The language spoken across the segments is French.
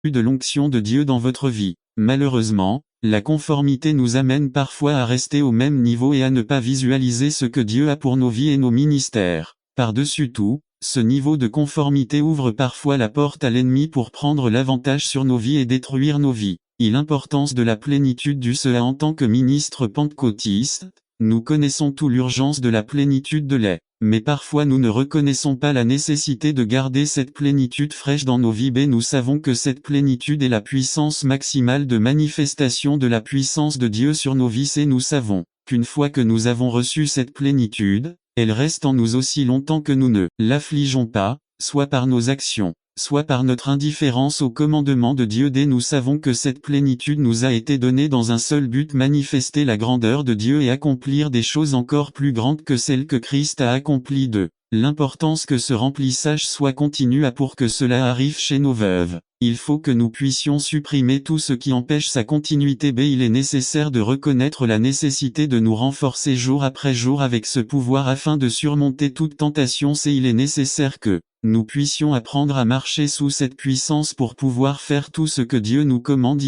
de l'onction de Dieu dans votre vie. Malheureusement, la conformité nous amène parfois à rester au même niveau et à ne pas visualiser ce que Dieu a pour nos vies et nos ministères. Par-dessus tout, ce niveau de conformité ouvre parfois la porte à l'ennemi pour prendre l'avantage sur nos vies et détruire nos vies. L'importance de la plénitude du CEA en tant que ministre pentecôtiste, nous connaissons tout l'urgence de la plénitude de lait, mais parfois nous ne reconnaissons pas la nécessité de garder cette plénitude fraîche dans nos vies. Nous savons que cette plénitude est la puissance maximale de manifestation de la puissance de Dieu sur nos vies et nous savons qu'une fois que nous avons reçu cette plénitude, elle reste en nous aussi longtemps que nous ne l'affligeons pas, soit par nos actions, soit par notre indifférence au commandement de Dieu. Nous savons que cette plénitude nous a été donnée dans un seul but: manifester la grandeur de Dieu et accomplir des choses encore plus grandes que celles que Christ a accomplies. L'importance que ce remplissage soit continu pour que cela arrive chez nos veuves. Il faut que nous puissions supprimer tout ce qui empêche sa continuité. Il est nécessaire de reconnaître la nécessité de nous renforcer jour après jour avec ce pouvoir afin de surmonter toute tentation. Il est nécessaire que nous puissions apprendre à marcher sous cette puissance pour pouvoir faire tout ce que Dieu nous commande.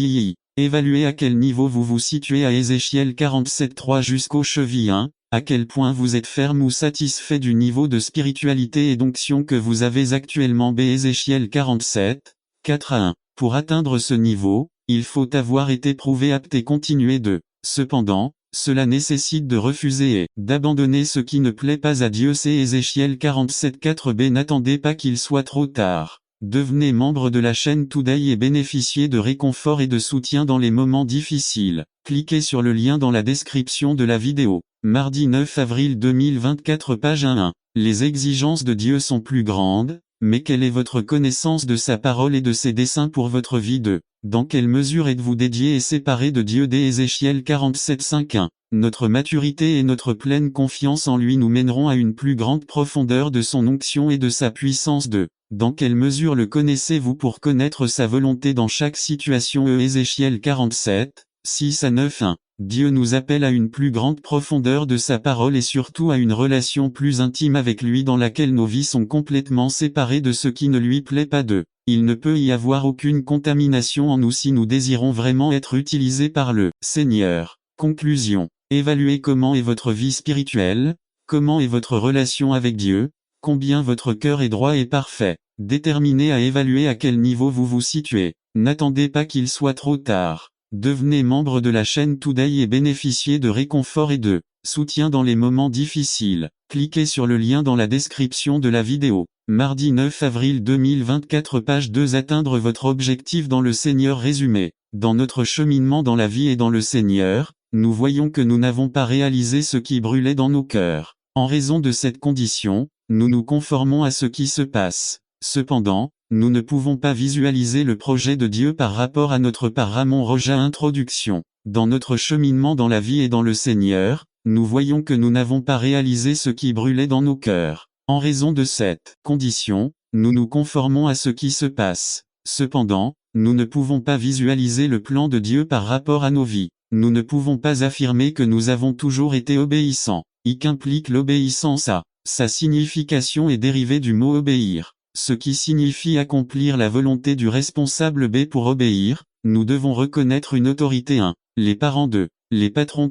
Évaluez à quel niveau vous vous situez à Ézéchiel 47:3 jusqu'aux chevilles. À quel point vous êtes ferme ou satisfait du niveau de spiritualité et d'onction que vous avez actuellement. Ézéchiel 47, 4-1. Pour atteindre ce niveau, il faut avoir été prouvé apte et continuer de. Cependant, cela nécessite de refuser et d'abandonner ce qui ne plaît pas à Dieu. C'est Ézéchiel 47, 4b. N'attendez pas qu'il soit trop tard. Devenez membre de la chaîne Today et bénéficiez de réconfort et de soutien dans les moments difficiles. Cliquez sur le lien dans la description de la vidéo. Mardi 9 avril 2024, page 1. Les exigences de Dieu sont plus grandes, mais quelle est votre connaissance de sa parole et de ses desseins pour votre vie? Dans quelle mesure êtes-vous dédié et séparé de Dieu? Ézéchiel 47, 5-1. Notre maturité et notre pleine confiance en lui nous mèneront à une plus grande profondeur de son onction et de sa puissance. Dans quelle mesure le connaissez-vous pour connaître sa volonté dans chaque situation? Ézéchiel 47, 6-9-1. Dieu nous appelle à une plus grande profondeur de sa parole et surtout à une relation plus intime avec lui dans laquelle nos vies sont complètement séparées de ce qui ne lui plaît pas. Il ne peut y avoir aucune contamination en nous si nous désirons vraiment être utilisés par le Seigneur. Conclusion. Évaluez comment est votre vie spirituelle, comment est votre relation avec Dieu, combien votre cœur est droit et parfait. Déterminez à évaluer à quel niveau vous vous situez. N'attendez pas qu'il soit trop tard. Devenez membre de la chaîne Today et bénéficiez de réconfort et de soutien dans les moments difficiles. Cliquez sur le lien dans la description de la vidéo. Mardi 9 avril 2024, page 2. Atteindre votre objectif dans le Seigneur. Résumé. Dans notre cheminement dans la vie et dans le Seigneur, nous voyons que nous n'avons pas réalisé ce qui brûlait dans nos cœurs. En raison de cette condition, nous nous conformons à ce qui se passe. Cependant, nous ne pouvons pas visualiser le projet de Dieu par rapport à notre part. Ramon Roja. Introduction. Dans notre cheminement dans la vie et dans le Seigneur, nous voyons que nous n'avons pas réalisé ce qui brûlait dans nos cœurs. En raison de cette condition, nous nous conformons à ce qui se passe. Cependant, nous ne pouvons pas visualiser le plan de Dieu par rapport à nos vies. Nous ne pouvons pas affirmer que nous avons toujours été obéissants. Qu'implique l'obéissance à. Sa signification est dérivée du mot obéir, ce qui signifie accomplir la volonté du responsable. Pour obéir, nous devons reconnaître une autorité. Les parents. Les patrons.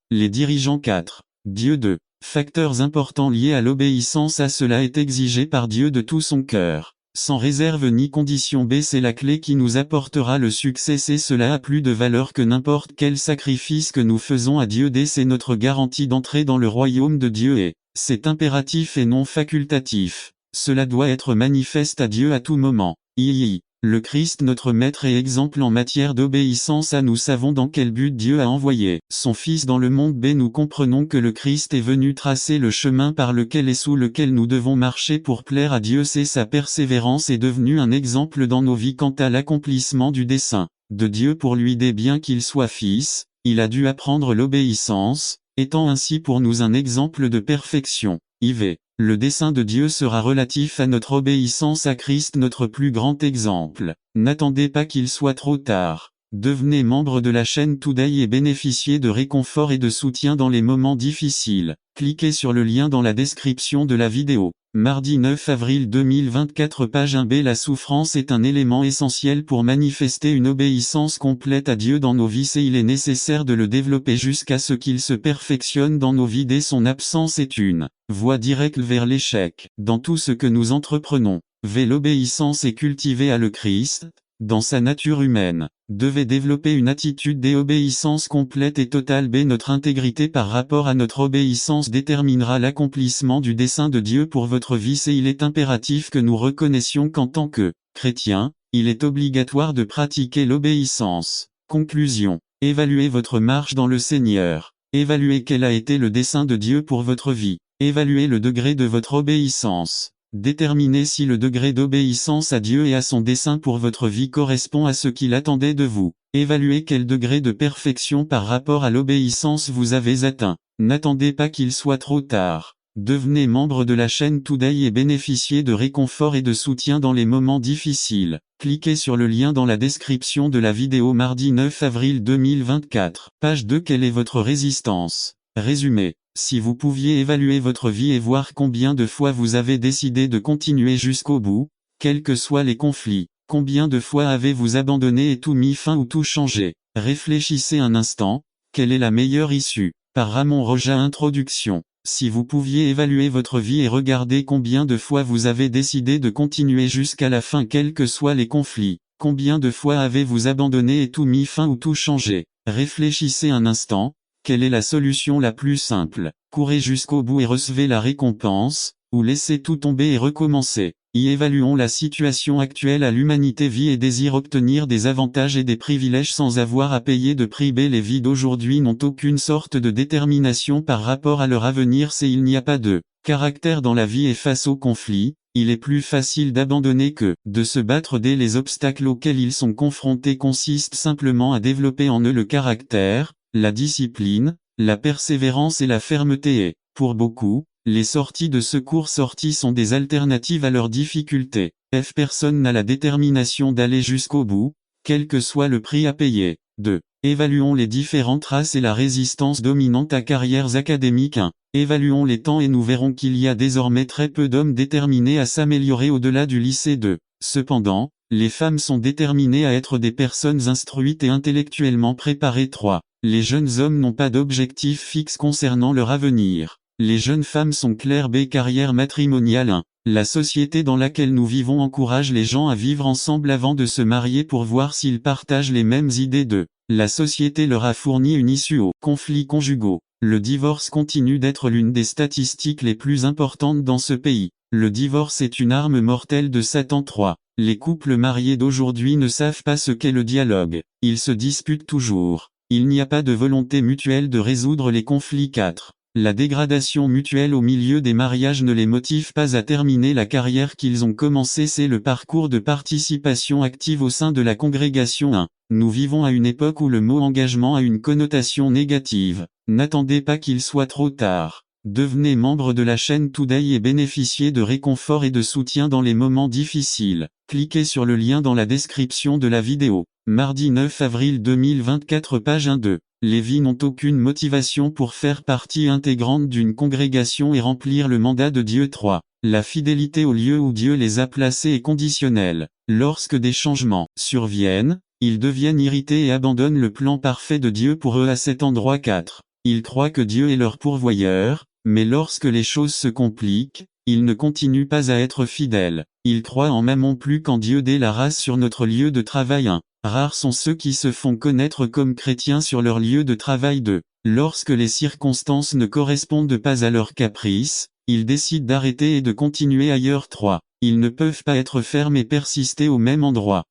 Les dirigeants. Dieu. Facteurs importants liés à l'obéissance à cela est exigé par Dieu de tout son cœur, sans réserve ni condition. C'est la clé qui nous apportera le succès. Cela a plus de valeur que n'importe quel sacrifice que nous faisons à Dieu. C'est notre garantie d'entrer dans le royaume de Dieu et c'est impératif et non facultatif. Cela doit être manifeste à Dieu à tout moment. Le Christ notre Maître et exemple en matière d'obéissance à. Nous savons dans quel but Dieu a envoyé son Fils dans le monde. Nous comprenons que le Christ est venu tracer le chemin par lequel et sous lequel nous devons marcher pour plaire à Dieu. Sa persévérance est devenue un exemple dans nos vies quant à l'accomplissement du dessein de Dieu pour lui. Bien qu'il soit Fils, il a dû apprendre l'obéissance, étant ainsi pour nous un exemple de perfection. Le dessein de Dieu sera relatif à notre obéissance à Christ, notre plus grand exemple. N'attendez pas qu'il soit trop tard. Devenez membre de la chaîne Today et bénéficiez de réconfort et de soutien dans les moments difficiles. Cliquez sur le lien dans la description de la vidéo. Mardi 9 avril 2024 page 1b. La souffrance est un élément essentiel pour manifester une obéissance complète à Dieu dans nos vies et il est nécessaire de le développer jusqu'à ce qu'il se perfectionne dans nos vies dès son absence est une voie directe vers l'échec. Dans tout ce que nous entreprenons, l'obéissance est cultivée à le Christ, dans sa nature humaine, devait développer une attitude d'obéissance complète et totale. Notre intégrité par rapport à notre obéissance déterminera l'accomplissement du dessein de Dieu pour votre vie et il est impératif que nous reconnaissions qu'en tant que chrétiens, il est obligatoire de pratiquer l'obéissance. Conclusion. Évaluez votre marche dans le Seigneur. Évaluez quel a été le dessein de Dieu pour votre vie. Évaluez le degré de votre obéissance. Déterminez si le degré d'obéissance à Dieu et à son dessein pour votre vie correspond à ce qu'il attendait de vous. Évaluez quel degré de perfection par rapport à l'obéissance vous avez atteint. N'attendez pas qu'il soit trop tard. Devenez membre de la chaîne Today et bénéficiez de réconfort et de soutien dans les moments difficiles. Cliquez sur le lien dans la description de la vidéo mardi 9 avril 2024. Page 2. Quelle est votre résistance? Résumé. Si vous pouviez évaluer votre vie et voir combien de fois vous avez décidé de continuer jusqu'au bout, quels que soient les conflits, combien de fois avez-vous abandonné et tout mis fin ou tout changé? Réfléchissez un instant, quelle est la meilleure issue? Par Ramon Roja. Introduction. Si vous pouviez évaluer votre vie et regarder combien de fois vous avez décidé de continuer jusqu'à la fin quels que soient les conflits, combien de fois avez-vous abandonné et tout mis fin ou tout changé? Réfléchissez un instant. Quelle est la solution la plus simple? Courez jusqu'au bout et recevez la récompense, ou laissez tout tomber et recommencer. Y évaluons la situation actuelle à l'humanité vit et désire obtenir des avantages et des privilèges sans avoir à payer de prix. Les vies d'aujourd'hui n'ont aucune sorte de détermination par rapport à leur avenir il n'y a pas de caractère dans la vie et face au conflit, il est plus facile d'abandonner que de se battre. Les obstacles auxquels ils sont confrontés consistent simplement à développer en eux le caractère, la discipline, la persévérance et la fermeté et, pour beaucoup, les sorties de secours sont des alternatives à leurs difficultés. Personne n'a la détermination d'aller jusqu'au bout, quel que soit le prix à payer. 2. Évaluons les différentes races et la résistance dominante à carrières académiques. 1. Évaluons les temps et nous verrons qu'il y a désormais très peu d'hommes déterminés à s'améliorer au-delà du lycée. 2. Cependant, les femmes sont déterminées à être des personnes instruites et intellectuellement préparées. 3. Les jeunes hommes n'ont pas d'objectif fixe concernant leur avenir. Les jeunes femmes sont claires. Carrière matrimoniale. 1. La société dans laquelle nous vivons encourage les gens à vivre ensemble avant de se marier pour voir s'ils partagent les mêmes idées. 2. La société leur a fourni une issue aux conflits conjugaux. Le divorce continue d'être l'une des statistiques les plus importantes dans ce pays. Le divorce est une arme mortelle de Satan. 3. Les couples mariés d'aujourd'hui ne savent pas ce qu'est le dialogue. Ils se disputent toujours. Il n'y a pas de volonté mutuelle de résoudre les conflits. 4. La dégradation mutuelle au milieu des mariages ne les motive pas à terminer la carrière qu'ils ont commencée. C'est le parcours de participation active au sein de la congrégation. 1. Nous vivons à une époque où le mot engagement a une connotation négative. N'attendez pas qu'il soit trop tard. Devenez membre de la chaîne Today et bénéficiez de réconfort et de soutien dans les moments difficiles. Cliquez sur le lien dans la description de la vidéo. Mardi 9 avril 2024 page 1-2. Les vies n'ont aucune motivation pour faire partie intégrante d'une congrégation et remplir le mandat de Dieu. 3. La fidélité au lieu où Dieu les a placés est conditionnelle. Lorsque des changements surviennent, ils deviennent irrités et abandonnent le plan parfait de Dieu pour eux à cet endroit. 4. Ils croient que Dieu est leur pourvoyeur, mais lorsque les choses se compliquent, ils ne continuent pas à être fidèles. Ils croient en Mammon plus qu'en Dieu. Dès la race sur notre lieu de travail. 1. Rares sont ceux qui se font connaître comme chrétiens sur leur lieu de travail. 2. Lorsque les circonstances ne correspondent pas à leurs caprices, ils décident d'arrêter et de continuer ailleurs. 3. Ils ne peuvent pas être fermes et persister au même endroit.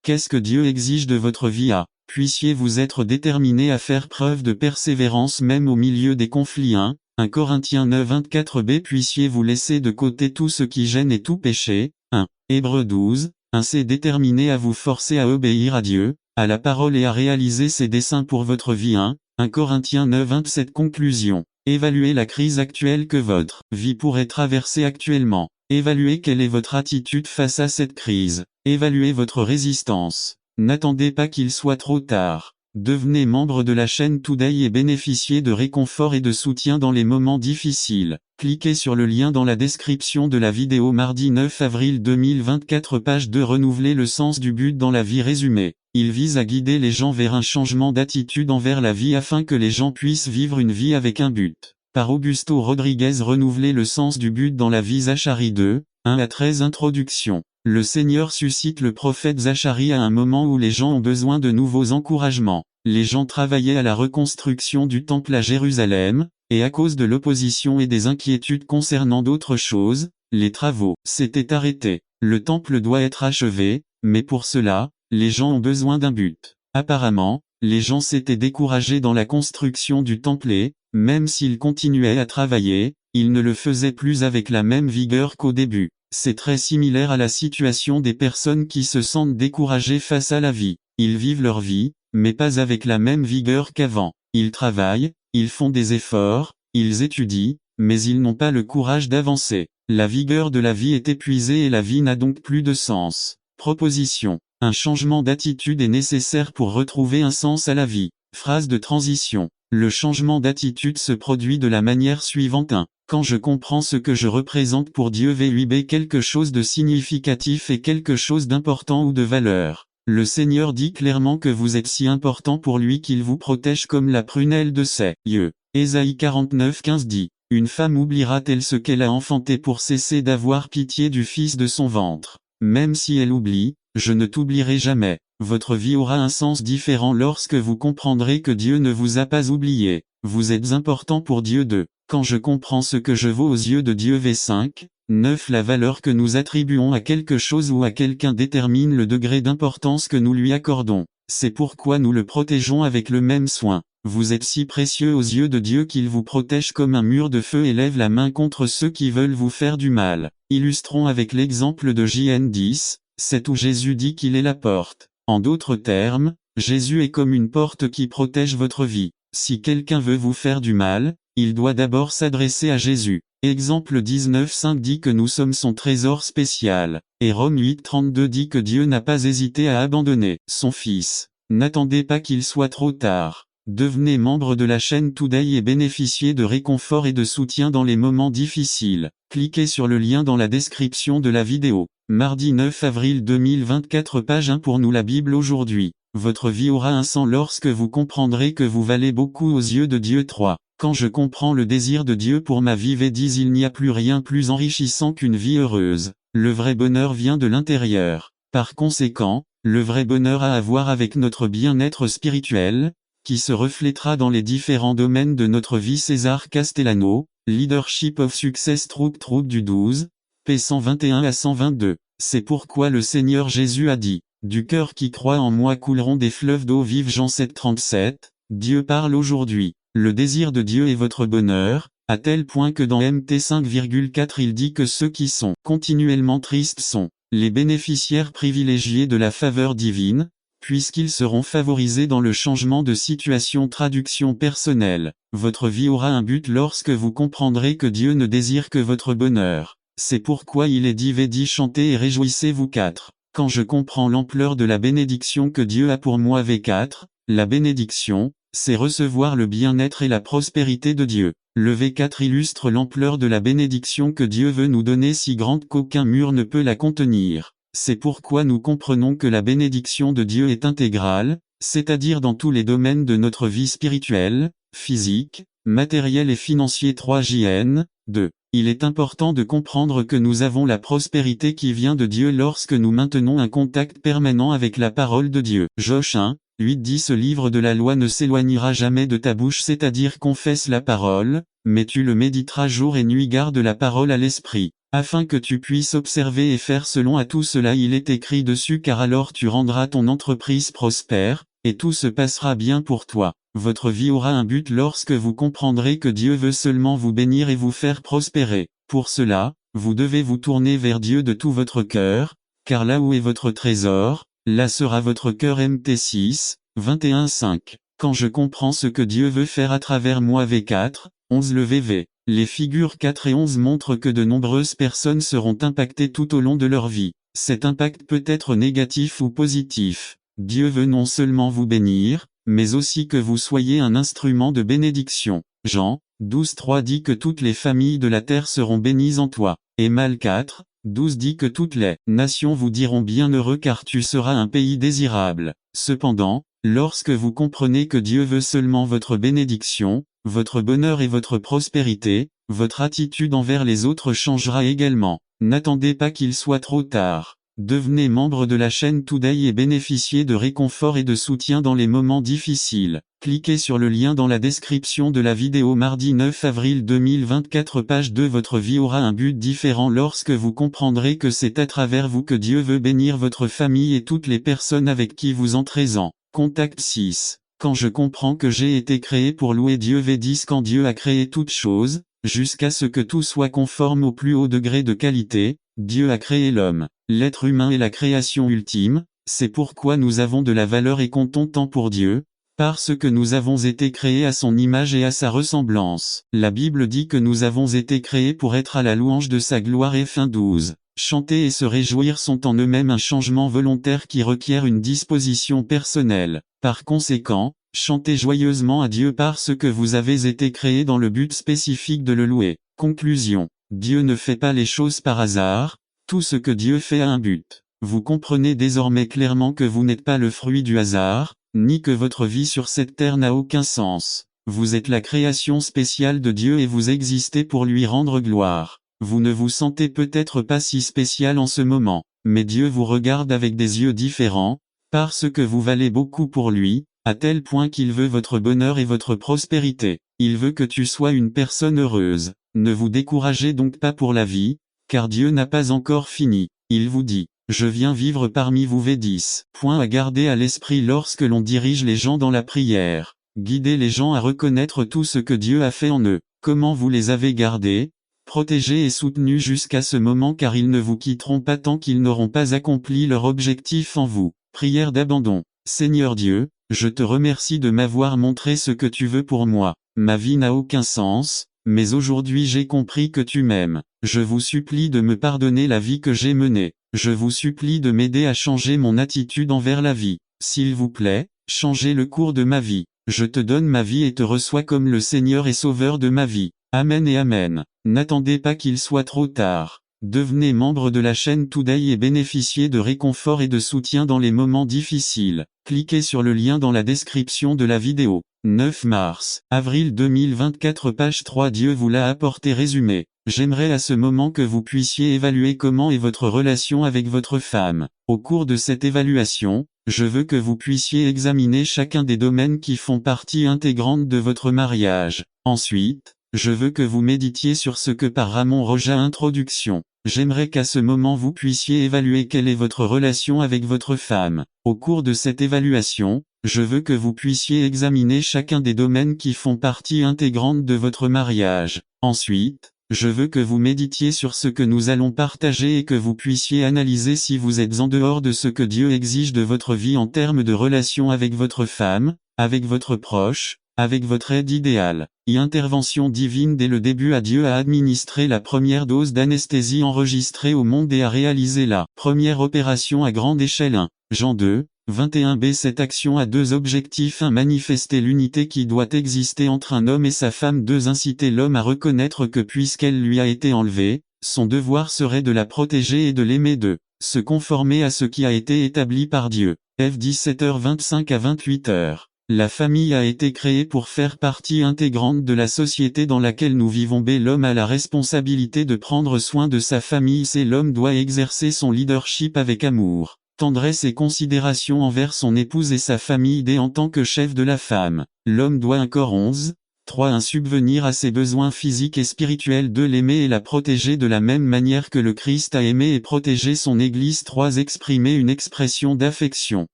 Qu'est-ce que Dieu exige de votre vie? Puissiez-vous être déterminé à faire preuve de persévérance même au milieu des conflits. 1 Corinthiens 9-24b. Puissiez-vous laisser de côté tout ce qui gêne et tout péché. 1 Hébreux 12, 1 C'est déterminé à vous forcer à obéir à Dieu, à la parole et à réaliser ses desseins pour votre vie. 1 Corinthiens 9-27. Conclusion. Évaluez la crise actuelle que votre vie pourrait traverser actuellement. Évaluez quelle est votre attitude face à cette crise. Évaluez votre résistance. N'attendez pas qu'il soit trop tard. Devenez membre de la chaîne Today et bénéficiez de réconfort et de soutien dans les moments difficiles. Cliquez sur le lien dans la description de la vidéo. Mardi 9 avril 2024, page 2. Renouveler le sens du but dans la vie. Résumé. Il vise à guider les gens vers un changement d'attitude envers la vie afin que les gens puissent vivre une vie avec un but. Par Augusto Rodriguez. Renouveler le sens du but dans la vie. Zacharie 2, 1-13. Introduction. Le Seigneur suscite le prophète Zacharie à un moment où les gens ont besoin de nouveaux encouragements. Les gens travaillaient à la reconstruction du temple à Jérusalem, et à cause de l'opposition et des inquiétudes concernant d'autres choses, les travaux s'étaient arrêtés. Le temple doit être achevé, mais pour cela, les gens ont besoin d'un but. Apparemment, les gens s'étaient découragés dans la construction du temple et, même s'ils continuaient à travailler, ils ne le faisaient plus avec la même vigueur qu'au début. C'est très similaire à la situation des personnes qui se sentent découragées face à la vie. Ils vivent leur vie, mais pas avec la même vigueur qu'avant. Ils travaillent, ils font des efforts, ils étudient, mais ils n'ont pas le courage d'avancer. La vigueur de la vie est épuisée et la vie n'a donc plus de sens. Proposition. Un changement d'attitude est nécessaire pour retrouver un sens à la vie. Phrase de transition. Le changement d'attitude se produit de la manière suivante. 1. Quand je comprends ce que je représente pour Dieu VUB, quelque chose de significatif et quelque chose d'important ou de valeur. Le Seigneur dit clairement que vous êtes si important pour lui qu'il vous protège comme la prunelle de ses yeux. Ésaïe 49:15 dit, « Une femme oubliera-t-elle ce qu'elle a enfanté pour cesser d'avoir pitié du fils de son ventre? Même si elle oublie, je ne t'oublierai jamais. » Votre vie aura un sens différent lorsque vous comprendrez que Dieu ne vous a pas oublié. Vous êtes important pour Dieu. 2. Quand je comprends ce que je vaux aux yeux de Dieu. V5, 9. La valeur que nous attribuons à quelque chose ou à quelqu'un détermine le degré d'importance que nous lui accordons. C'est pourquoi nous le protégeons avec le même soin. Vous êtes si précieux aux yeux de Dieu qu'il vous protège comme un mur de feu et lève la main contre ceux qui veulent vous faire du mal. Illustrons avec l'exemple de JN 10, 7 où Jésus dit qu'il est la porte. En d'autres termes, Jésus est comme une porte qui protège votre vie. Si quelqu'un veut vous faire du mal, il doit d'abord s'adresser à Jésus. Exemple 19:5 dit que nous sommes son trésor spécial. Et Romains 8:32 dit que Dieu n'a pas hésité à abandonner son Fils. N'attendez pas qu'il soit trop tard. Devenez membre de la chaîne Today et bénéficiez de réconfort et de soutien dans les moments difficiles. Cliquez sur le lien dans la description de la vidéo. Mardi 9 avril 2024, page 1. Pour nous la Bible aujourd'hui. Votre vie aura un sens lorsque vous comprendrez que vous valez beaucoup aux yeux de Dieu. 3. Quand je comprends le désir de Dieu pour ma vie. V10 Il n'y a plus rien plus enrichissant qu'une vie heureuse. Le vrai bonheur vient de l'intérieur. Par conséquent, le vrai bonheur a à voir avec notre bien-être spirituel, qui se reflétera dans les différents domaines de notre vie. César Castellano, Leadership of Success Troupe du 12, p. 121 à 122. C'est pourquoi le Seigneur Jésus a dit, « Du cœur qui croit en moi couleront des fleuves d'eau vive. » Jean 7:37. Dieu parle aujourd'hui. Le désir de Dieu est votre bonheur, à tel point que dans Mt 5,4 il dit que ceux qui sont continuellement tristes sont les bénéficiaires privilégiés de la faveur divine, puisqu'ils seront favorisés dans le changement de situation. Traduction personnelle. Votre vie aura un but lorsque vous comprendrez que Dieu ne désire que votre bonheur. C'est pourquoi il est dit V10 chantez et réjouissez-vous. 4. Quand je comprends l'ampleur de la bénédiction que Dieu a pour moi. V4, la bénédiction, c'est recevoir le bien-être et la prospérité de Dieu. Le V4 illustre l'ampleur de la bénédiction que Dieu veut nous donner si grande qu'aucun mur ne peut la contenir. C'est pourquoi nous comprenons que la bénédiction de Dieu est intégrale, c'est-à-dire dans tous les domaines de notre vie spirituelle, physique, matérielle et financier. 3 JN 2. Il est important de comprendre que nous avons la prospérité qui vient de Dieu lorsque nous maintenons un contact permanent avec la parole de Dieu. Josh 1, 8 Ce livre de la loi ne s'éloignera jamais de ta bouche, c'est-à-dire confesse la parole, mais tu le méditeras jour et nuit. Garde la parole à l'esprit, afin que tu puisses observer et faire selon à tout cela il est écrit dessus, car alors tu rendras ton entreprise prospère, et tout se passera bien pour toi. Votre vie aura un but lorsque vous comprendrez que Dieu veut seulement vous bénir et vous faire prospérer. Pour cela, vous devez vous tourner vers Dieu de tout votre cœur, car là où est votre trésor, là sera votre cœur. Mt 6, 21:5. Quand je comprends ce que Dieu veut faire à travers moi. V4, 11 Le VV. Les figures 4 et 11 montrent que de nombreuses personnes seront impactées tout au long de leur vie. Cet impact peut être négatif ou positif. Dieu veut non seulement vous bénir, mais aussi que vous soyez un instrument de bénédiction. Jean 12:3 dit que toutes les familles de la terre seront bénies en toi. Et Mal 4:12 dit que toutes les nations vous diront bienheureux car tu seras un pays désirable. Cependant, lorsque vous comprenez que Dieu veut seulement votre bénédiction, votre bonheur et votre prospérité, votre attitude envers les autres changera également. N'attendez pas qu'il soit trop tard. Devenez membre de la chaîne Today et bénéficiez de réconfort et de soutien dans les moments difficiles. Cliquez sur le lien dans la description de la vidéo mardi 9 avril 2024 page 2. Votre vie aura un but différent lorsque vous comprendrez que c'est à travers vous que Dieu veut bénir votre famille et toutes les personnes avec qui vous entrez en contact. 6. Quand je comprends que j'ai été créé pour louer Dieu. V10 Quand Dieu a créé toutes choses, jusqu'à ce que tout soit conforme au plus haut degré de qualité, Dieu a créé l'homme. L'être humain est la création ultime, c'est pourquoi nous avons de la valeur et comptons tant pour Dieu, parce que nous avons été créés à son image et à sa ressemblance. La Bible dit que nous avons été créés pour être à la louange de sa gloire. Fin 12. Chanter et se réjouir sont en eux-mêmes un changement volontaire qui requiert une disposition personnelle. Par conséquent, chantez joyeusement à Dieu parce que vous avez été créés dans le but spécifique de le louer. Conclusion. Dieu ne fait pas les choses par hasard, tout ce que Dieu fait a un but. Vous comprenez désormais clairement que vous n'êtes pas le fruit du hasard, ni que votre vie sur cette terre n'a aucun sens. Vous êtes la création spéciale de Dieu et vous existez pour lui rendre gloire. Vous ne vous sentez peut-être pas si spécial en ce moment, mais Dieu vous regarde avec des yeux différents, parce que vous valez beaucoup pour lui, à tel point qu'il veut votre bonheur et votre prospérité. Il veut que tu sois une personne heureuse. Ne vous découragez donc pas pour la vie, car Dieu n'a pas encore fini. Il vous dit, je viens vivre parmi vous. V10. Point à garder à l'esprit lorsque l'on dirige les gens dans la prière. Guidez les gens à reconnaître tout ce que Dieu a fait en eux. Comment vous les avez gardés, protégés et soutenus jusqu'à ce moment car ils ne vous quitteront pas tant qu'ils n'auront pas accompli leur objectif en vous. Prière d'abandon. Seigneur Dieu, je te remercie de m'avoir montré ce que tu veux pour moi. Ma vie n'a aucun sens, mais aujourd'hui j'ai compris que tu m'aimes. Je vous supplie de me pardonner la vie que j'ai menée. Je vous supplie de m'aider à changer mon attitude envers la vie. S'il vous plaît, changez le cours de ma vie. Je te donne ma vie et te reçois comme le Seigneur et Sauveur de ma vie. Amen et Amen. N'attendez pas qu'il soit trop tard. Devenez membre de la chaîne Today et bénéficiez de réconfort et de soutien dans les moments difficiles. Cliquez sur le lien dans la description de la vidéo. 9 mars, avril 2024 page 3 Dieu vous l'a apporté résumé. J'aimerais à ce moment que vous puissiez évaluer comment est votre relation avec votre femme. Au cours de cette évaluation, je veux que vous puissiez examiner chacun des domaines qui font partie intégrante de votre mariage. Ensuite, je veux que vous méditiez sur ce que par Ramon Roja Introduction. J'aimerais qu'à ce moment vous puissiez évaluer quelle est votre relation avec votre femme. Au cours de cette évaluation, je veux que vous puissiez examiner chacun des domaines qui font partie intégrante de votre mariage. Ensuite, je veux que vous méditiez sur ce que nous allons partager et que vous puissiez analyser si vous êtes en dehors de ce que Dieu exige de votre vie en termes de relation avec votre femme, avec votre proche, avec votre aide idéale. Intervention divine dès le début. Dieu a administré la première dose d'anesthésie enregistrée au monde et a réalisé la première opération à grande échelle. 1 Jean 2, 21b. Cette action a deux objectifs. 1 Manifester l'unité qui doit exister entre un homme et sa femme. 2 Inciter l'homme à reconnaître que puisqu'elle lui a été enlevée, son devoir serait de la protéger et de l'aimer. 2 Se conformer à ce qui a été établi par Dieu. F 17h25 à 28h. La famille a été créée pour faire partie intégrante de la société dans laquelle nous vivons. B L'homme a la responsabilité de prendre soin de sa famille. C L'homme doit exercer son leadership avec amour, tendresse et considération envers son épouse et sa famille. D En tant que chef de la femme, l'homme doit un corps 11. 3 subvenir à ses besoins physiques et spirituels. 2 L'aimer et la protéger de la même manière que le Christ a aimé et protégé son Église. 3 Exprimer une expression d'affection,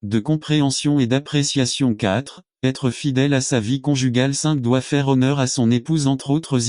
de compréhension et d'appréciation. 4 Être fidèle à sa vie conjugale. 5 Doit faire honneur à son épouse entre autres.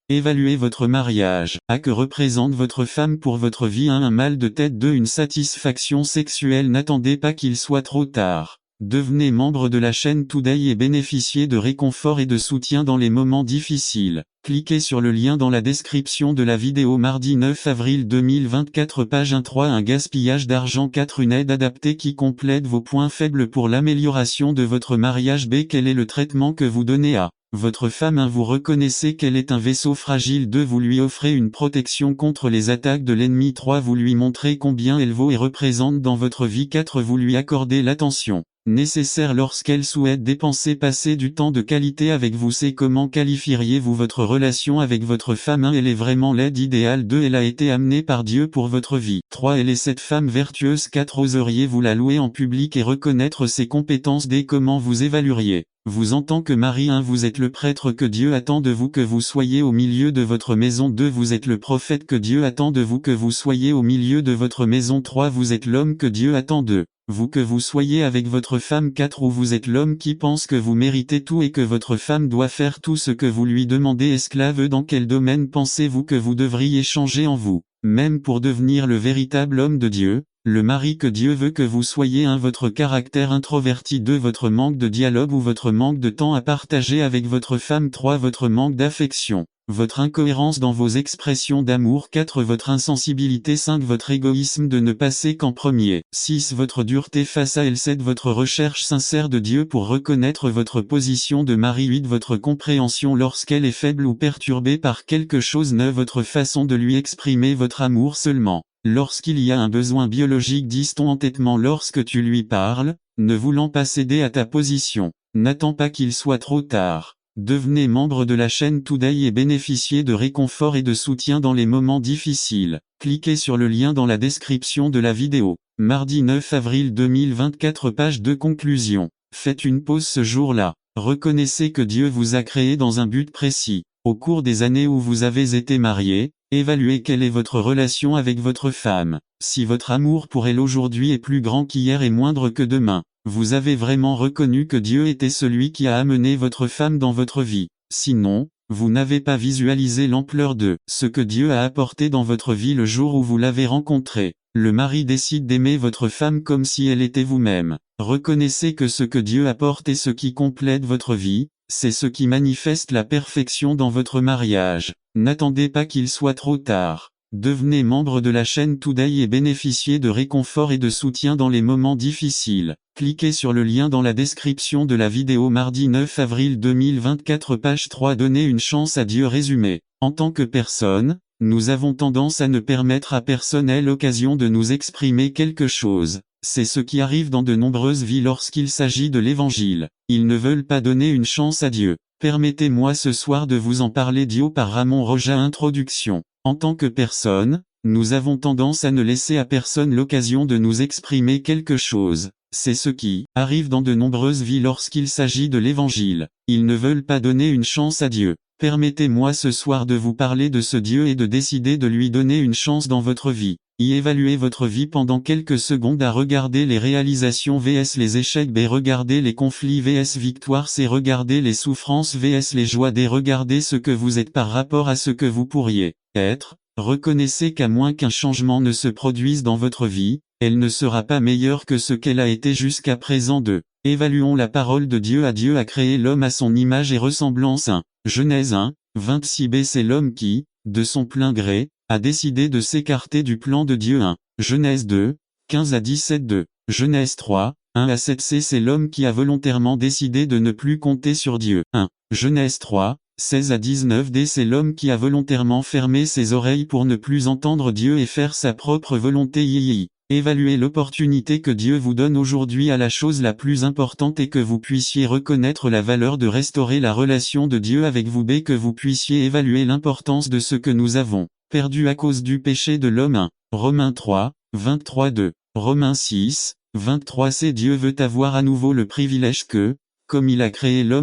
Évaluez votre mariage. Que représente votre femme pour votre vie? 1 Un mal de tête. 2 Une satisfaction sexuelle. N'attendez pas qu'il soit trop tard. Devenez membre de la chaîne Today et bénéficiez de réconfort et de soutien dans les moments difficiles. Cliquez sur le lien dans la description de la vidéo. Mardi 9 avril 2024 page 1.3 Un gaspillage d'argent 4 Une aide adaptée qui complète vos points faibles pour l'amélioration de votre mariage. B Quel est le traitement que vous donnez à votre femme? 1 Vous reconnaissez qu'elle est un vaisseau fragile. 2 Vous lui offrez une protection contre les attaques de l'ennemi. 3 Vous lui montrez combien elle vaut et représente dans votre vie. 4 Vous lui accordez l'attention nécessaire lorsqu'elle souhaite dépenser. Passer du temps de qualité avec vous. C'est comment qualifieriez-vous votre relation avec votre femme? 1 Elle est vraiment l'aide idéale. 2 Elle a été amenée par Dieu pour votre vie. 3 Elle est cette femme vertueuse. 4 Oseriez-vous la louer en public et reconnaître ses compétences? D Comment vous évalueriez vous en tant que mari? 1 Vous êtes le prêtre que Dieu attend de vous que vous soyez au milieu de votre maison. 2 Vous êtes le prophète que Dieu attend de vous que vous soyez au milieu de votre maison. 3 Vous êtes l'homme que Dieu attend de vous que vous soyez avec votre femme. 4 Ou vous êtes l'homme qui pense que vous méritez tout et que votre femme doit faire tout ce que vous lui demandez. Esclave Dans quel domaine pensez-vous que vous devriez changer en vous, même pour devenir le véritable homme de Dieu, le mari que Dieu veut que vous soyez? 1 Votre caractère introverti. 2 Votre manque de dialogue ou votre manque de temps à partager avec votre femme. 3 Votre manque d'affection, votre incohérence dans vos expressions d'amour. 4 Votre insensibilité. 5 Votre égoïsme de ne passer qu'en premier. 6 Votre dureté face à elle. 7 Votre recherche sincère de Dieu pour reconnaître votre position de mari. 8 Votre compréhension lorsqu'elle est faible ou perturbée par quelque chose. 9 Votre façon de lui exprimer votre amour seulement lorsqu'il y a un besoin biologique. 10 Ton entêtement lorsque tu lui parles, ne voulant pas céder à ta position. N'attends pas qu'il soit trop tard. Devenez membre de la chaîne Today et bénéficiez de réconfort et de soutien dans les moments difficiles. Cliquez sur le lien dans la description de la vidéo. Mardi 9 avril 2024 page 2 Conclusion. Faites une pause ce jour-là. Reconnaissez que Dieu vous a créé dans un but précis. Au cours des années où vous avez été mariés, évaluez quelle est votre relation avec votre femme. Si votre amour pour elle aujourd'hui est plus grand qu'hier et moindre que demain, vous avez vraiment reconnu que Dieu était celui qui a amené votre femme dans votre vie. Sinon, vous n'avez pas visualisé l'ampleur de ce que Dieu a apporté dans votre vie le jour où vous l'avez rencontré. Le mari décide d'aimer votre femme comme si elle était vous-même. Reconnaissez que ce que Dieu apporte et ce qui complète votre vie, c'est ce qui manifeste la perfection dans votre mariage. N'attendez pas qu'il soit trop tard. Devenez membre de la chaîne Today et bénéficiez de réconfort et de soutien dans les moments difficiles. Cliquez sur le lien dans la description de la vidéo. Mardi 9 avril 2024 page 3 Donnez une chance à Dieu. Résumé. En tant que personne, nous avons tendance à ne permettre à personne l'occasion de nous exprimer quelque chose. C'est ce qui arrive dans de nombreuses vies lorsqu'il s'agit de l'Évangile. Ils ne veulent pas donner une chance à Dieu. Permettez-moi ce soir de vous en parler. Dio par Ramon Roja. Introduction. En tant que personne, nous avons tendance à ne laisser à personne l'occasion de nous exprimer quelque chose. C'est ce qui arrive dans de nombreuses vies lorsqu'il s'agit de l'Évangile. Ils ne veulent pas donner une chance à Dieu. Permettez-moi ce soir de vous parler de ce Dieu et de décider de lui donner une chance dans votre vie. Y évaluez votre vie pendant quelques secondes. À regarder les réalisations vs les échecs. B Regardez les conflits vs victoires. C Regardez les souffrances vs les joies. D Regardez ce que vous êtes par rapport à ce que vous pourriez être. Reconnaissez qu'à moins qu'un changement ne se produise dans votre vie, elle ne sera pas meilleure que ce qu'elle a été jusqu'à présent. 2. Évaluons la parole de Dieu. Dieu a créé l'homme à son image et ressemblance. 1. Genèse 1, 26 B C'est l'homme qui, de son plein gré, a décidé de s'écarter du plan de Dieu. 1. Genèse 2, 15 à 17 2. Genèse 3, 1 à 7 C C'est l'homme qui a volontairement décidé de ne plus compter sur Dieu. 1. Genèse 3, 16 à 19 D C'est l'homme qui a volontairement fermé ses oreilles pour ne plus entendre Dieu et faire sa propre volonté. Évaluez l'opportunité que Dieu vous donne aujourd'hui à la chose la plus importante et que vous puissiez reconnaître la valeur de restaurer la relation de Dieu avec vous. B Que vous puissiez évaluer l'importance de ce que nous avons perdu à cause du péché de l'homme. 1. Romains 3, 23 2. Romains 6, 23 C Dieu veut avoir à nouveau le privilège que, comme il a créé l'homme,